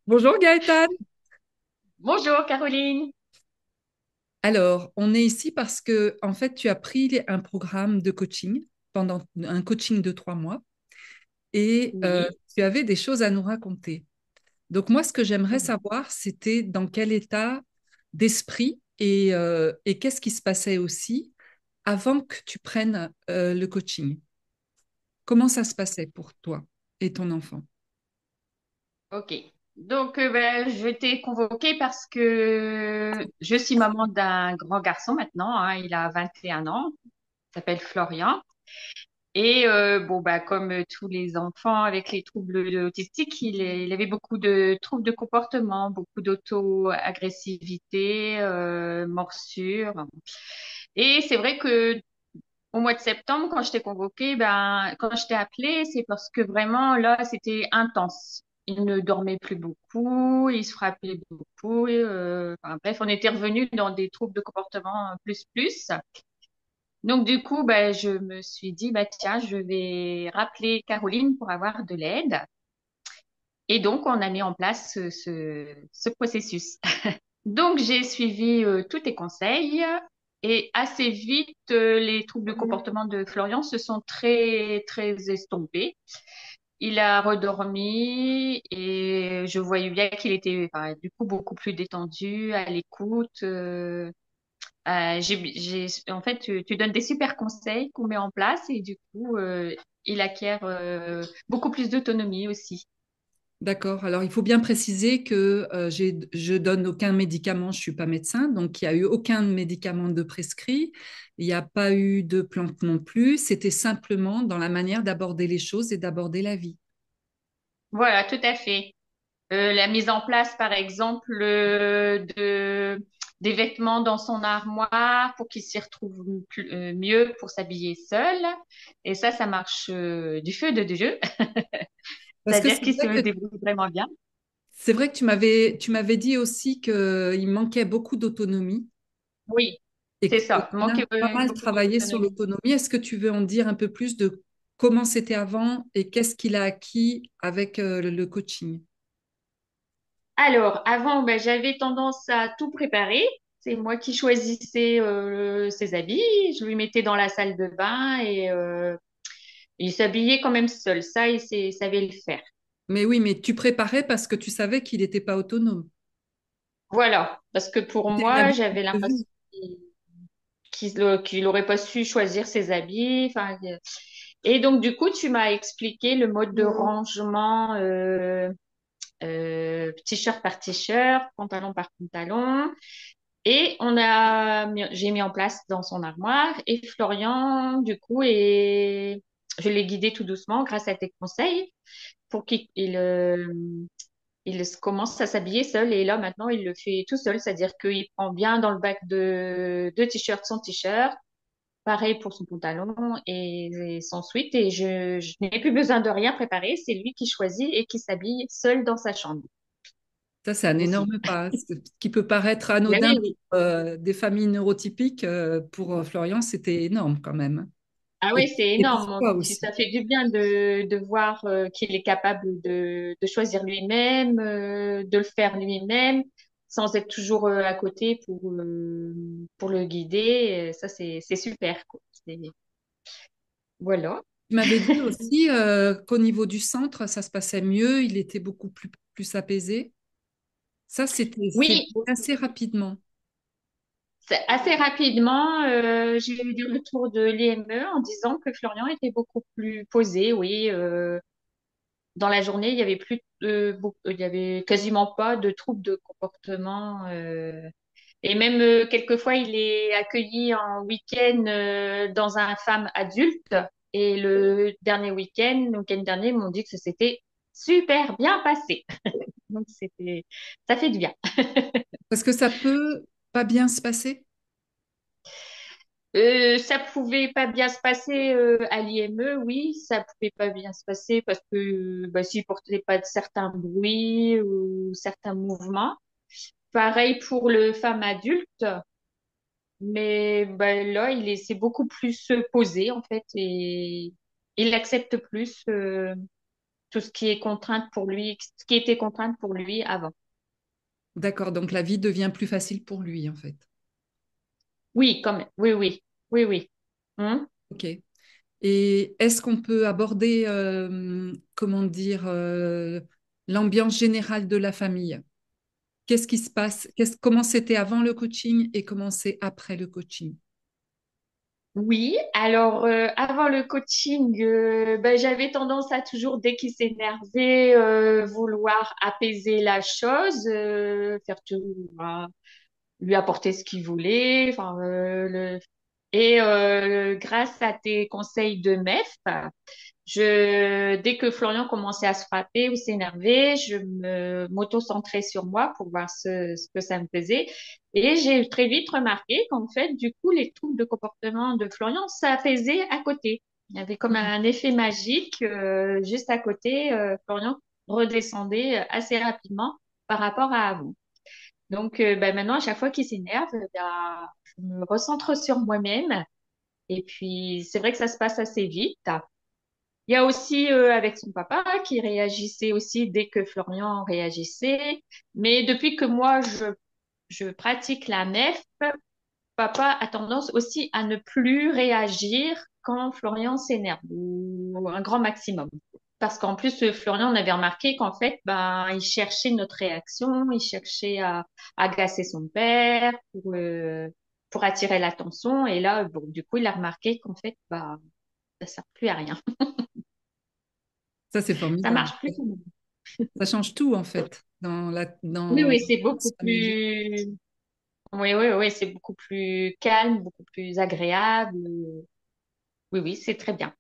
Bonjour Gaëtan. Bonjour Caroline. Alors, on est ici parce que, en fait, tu as pris un programme de coaching pendant un coaching de 3 mois et Oui. tu avais des choses à nous raconter. Donc, moi, ce que j'aimerais Mhm. savoir, c'était dans quel état d'esprit et qu'est-ce qui se passait aussi avant que tu prennes le coaching. Comment ça se passait pour toi et ton enfant? Ok. Donc, je t'ai convoquée parce que je suis maman d'un grand garçon maintenant, hein. Il a 21 ans. Il s'appelle Florian. Et comme tous les enfants avec les troubles autistiques, il avait beaucoup de troubles de comportement, beaucoup d'auto-agressivité, morsures. Et c'est vrai que au mois de septembre, quand je t'ai convoqué, quand je t'ai appelé, c'est parce que vraiment, là, c'était intense. Il ne dormait plus beaucoup, il se frappait beaucoup. Enfin, bref, on était revenu dans des troubles de comportement plus. Donc, du coup, je me suis dit, tiens, je vais rappeler Caroline pour avoir de l'aide. Et donc, on a mis en place ce processus. Donc, j'ai suivi tous tes conseils et assez vite, les troubles de comportement de Florian se sont très estompés. Il a redormi et je voyais bien qu'il était du coup beaucoup plus détendu, à l'écoute. En fait, tu donnes des super conseils qu'on met en place et du coup, il acquiert beaucoup plus d'autonomie aussi. D'accord. Alors, il faut bien préciser que je donne aucun médicament, je suis pas médecin, donc il n'y a eu aucun médicament de prescrit, il n'y a pas eu de plante non plus, c'était simplement dans la manière d'aborder les choses et d'aborder la vie. Voilà, tout à fait. La mise en place, par exemple, des vêtements dans son armoire pour qu'il s'y retrouve mieux pour s'habiller seul. Et ça marche du feu de Dieu. Parce que C'est-à-dire qu'il se débrouille vraiment bien. c'est vrai que tu m'avais dit aussi qu'il manquait beaucoup d'autonomie Oui, et c'est qu'on ça. Il a manquait pas mal beaucoup travaillé sur d'autonomie. l'autonomie. Est-ce que tu veux en dire un peu plus de comment c'était avant et qu'est-ce qu'il a acquis avec le coaching? Alors, avant, j'avais tendance à tout préparer. C'est moi qui choisissais ses habits. Je lui mettais dans la salle de bain et il s'habillait quand même seul. Ça, savait le faire. Mais oui, mais tu préparais parce que tu savais qu'il n'était pas autonome. Voilà. Parce que pour C'était une moi, habitude j'avais de vie. l'impression qu'il n'aurait pas su choisir ses habits. Enfin, et donc, du coup, tu m'as expliqué le mode de rangement t-shirt par t-shirt, pantalon par pantalon. Et j'ai mis en place dans son armoire et Florian, du coup, je l'ai guidé tout doucement grâce à tes conseils pour qu'il commence à s'habiller seul. Et là, maintenant, il le fait tout seul, c'est-à-dire qu'il prend bien dans le bac de t-shirt son t-shirt, pareil pour son pantalon et son sweat. Et je n'ai plus besoin de rien préparer, c'est lui qui choisit et qui s'habille seul dans sa chambre Ça, c'est un aussi. énorme pas. Ce qui peut paraître Mais anodin oui, pour oui. des familles neurotypiques. Pour Florian, c'était énorme quand même. Ah Et, oui, c'est et pour énorme. toi Puis aussi. ça fait du bien de voir qu'il est capable de choisir lui-même, de le faire lui-même, sans être toujours à côté pour le guider. Et ça, c'est super, quoi. Voilà. Tu m'avais dit aussi qu'au niveau du centre, ça se passait mieux, il était beaucoup plus apaisé. Ça, c'est Oui, assez rapidement. assez rapidement, j'ai eu du retour de l'IME en disant que Florian était beaucoup plus posé. Oui, dans la journée, il y avait quasiment pas de troubles de comportement. Et même quelquefois, il est accueilli en week-end dans un femme adulte. Et le dernier week-end, le week-end dernier, ils m'ont dit que ça s'était super bien passé. Donc ça fait du bien. Parce que ça peut pas bien se passer. Ça pouvait pas bien se passer à l'IME, oui, ça pouvait pas bien se passer parce que s'il portait pas de certains bruits ou certains mouvements. Pareil pour le femme adulte, mais là, c'est beaucoup plus posé en fait et il accepte plus. tout ce qui est contrainte pour lui, ce qui était contrainte pour lui avant. D'accord, donc la vie devient plus facile pour lui, en fait. Oui, quand même. Oui, oui, oui, oui. Hum. Ok. Et est-ce qu'on peut aborder, comment dire, l'ambiance générale de la famille? Qu'est-ce qui se passe? Comment c'était avant le coaching et comment c'est après le coaching? Oui, alors avant le coaching, ben, j'avais tendance à toujours, dès qu'il s'énervait, vouloir apaiser la chose, faire tout, voilà, lui apporter ce qu'il voulait. Enfin, et grâce à tes conseils de MEF, dès que Florian commençait à se frapper ou s'énerver, je m'auto-centrais sur moi pour voir ce que ça me faisait. Et j'ai très vite remarqué qu'en fait, du coup, les troubles de comportement de Florian s'apaisaient à côté. Il y avait comme Mhm. un effet magique, juste à côté. Florian redescendait assez rapidement par rapport à avant. Donc, ben, maintenant, à chaque fois qu'il s'énerve, ben, je me recentre sur moi-même. Et puis, c'est vrai que ça se passe assez vite. Il y a aussi avec son papa qui réagissait aussi dès que Florian réagissait. Mais depuis que moi, je pratique la nef, papa a tendance aussi à ne plus réagir quand Florian s'énerve, ou un grand maximum. Parce qu'en plus, Florian, on avait remarqué qu'en fait, ben, il cherchait notre réaction, il cherchait à agacer son père pour attirer l'attention. Et là, bon, du coup, il a remarqué qu'en fait, bah, ça sert plus à rien. Ça, c'est Ça formidable. marche plus. Ça change tout, en fait, Oui, dans oui, c'est beaucoup l'ambiance familiale. plus. Oui, oui, oui, c'est beaucoup plus calme, beaucoup plus agréable. Oui, oui, c'est très bien.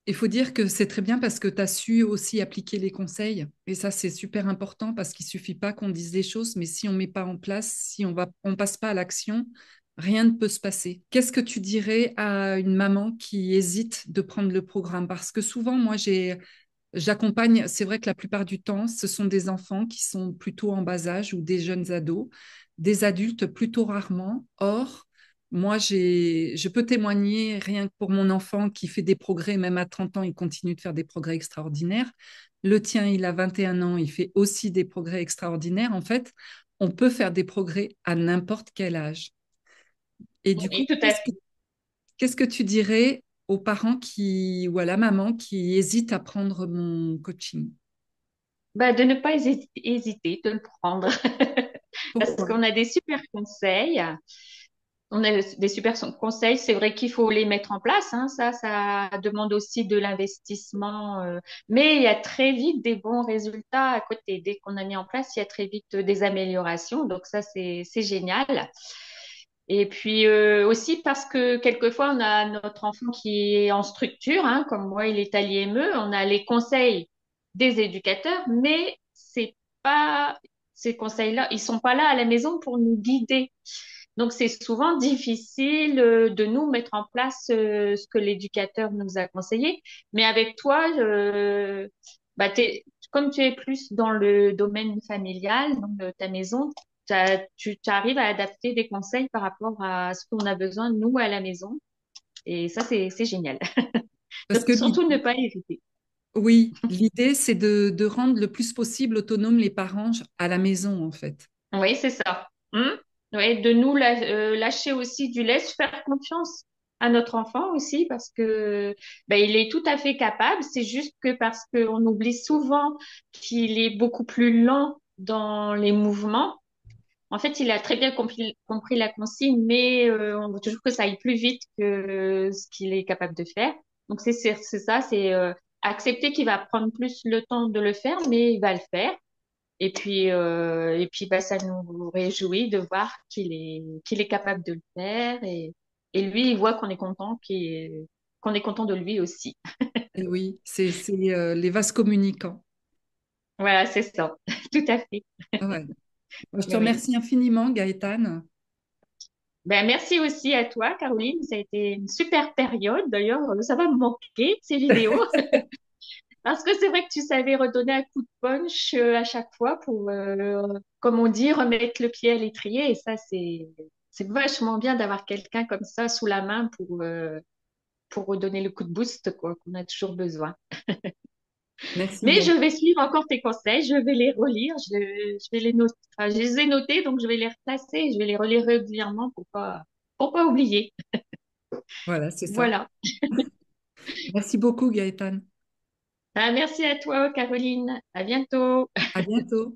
Il faut dire que c'est très bien parce que tu as su aussi appliquer les conseils. Et ça, c'est super important parce qu'il suffit pas qu'on dise des choses, mais si on met pas en place, si on passe pas à l'action, rien ne peut se passer. Qu'est-ce que tu dirais à une maman qui hésite de prendre le programme? Parce que souvent, moi, j'accompagne, c'est vrai que la plupart du temps, ce sont des enfants qui sont plutôt en bas âge ou des jeunes ados, des adultes plutôt rarement. Or, moi, je peux témoigner rien que pour mon enfant qui fait des progrès, même à 30 ans, il continue de faire des progrès extraordinaires. Le tien, il a 21 ans, il fait aussi des progrès extraordinaires. En fait, on peut faire des progrès à n'importe quel âge. Et du Oui, coup, tout à fait. qu'est-ce que tu dirais aux parents ou à la maman qui hésite à prendre mon coaching? Bah, de ne pas hésiter de le prendre. Parce Pourquoi? qu'on a des super conseils. On a des super conseils. C'est vrai qu'il faut les mettre en place, hein. Ça demande aussi de l'investissement. Mais il y a très vite des bons résultats à côté. Dès qu'on a mis en place, il y a très vite des améliorations. Donc ça, c'est génial. Et puis aussi parce que quelquefois, on a notre enfant qui est en structure, hein, comme moi, il est à l'IME. On a les conseils des éducateurs, mais c'est pas ces conseils-là, ils sont pas là à la maison pour nous guider. Donc, c'est souvent difficile de nous mettre en place ce que l'éducateur nous a conseillé. Mais avec toi, bah, comme tu es plus dans le domaine familial, dans ta maison, tu arrives à adapter des conseils par rapport à ce qu'on a besoin, nous, à la maison. Et ça, c'est génial. Parce Donc, que surtout ne pas hésiter. oui, l'idée, c'est de rendre le plus possible autonome les parents à la maison, en fait. Oui, c'est ça. Oui, de nous lâcher aussi du laisse, faire confiance à notre enfant aussi parce que ben, il est tout à fait capable. C'est juste que parce qu'on oublie souvent qu'il est beaucoup plus lent dans les mouvements. En fait, il a très bien compris la consigne, mais on veut toujours que ça aille plus vite que ce qu'il est capable de faire. Donc c'est ça, c'est accepter qu'il va prendre plus le temps de le faire, mais il va le faire. Et puis bah, ça nous réjouit de voir qu'il est capable de le faire et lui, il voit qu'on est content qu'on est content de lui aussi. Et oui, c'est les vases communicants. Voilà, c'est ça. Tout à fait. Ah ouais. Je te Oui. remercie infiniment, Gaëtane. Ben, merci aussi à toi, Caroline. Ça a été une super période. D'ailleurs, ça va me manquer, ces vidéos. Parce que c'est vrai que tu savais redonner un coup de punch à chaque fois pour, comme on dit, remettre le pied à l'étrier. Et ça, c'est vachement bien d'avoir quelqu'un comme ça sous la main pour redonner le coup de boost, quoi, qu'on a toujours besoin. Merci Mais Gaëlle. je vais suivre encore tes conseils, je vais les relire, je vais les noter. Enfin, je les ai notés, donc je vais les replacer, je vais les relire régulièrement pour pas oublier. Voilà, c'est ça. Voilà. Merci beaucoup Gaëtan. Merci à toi, Caroline. À bientôt. À bientôt.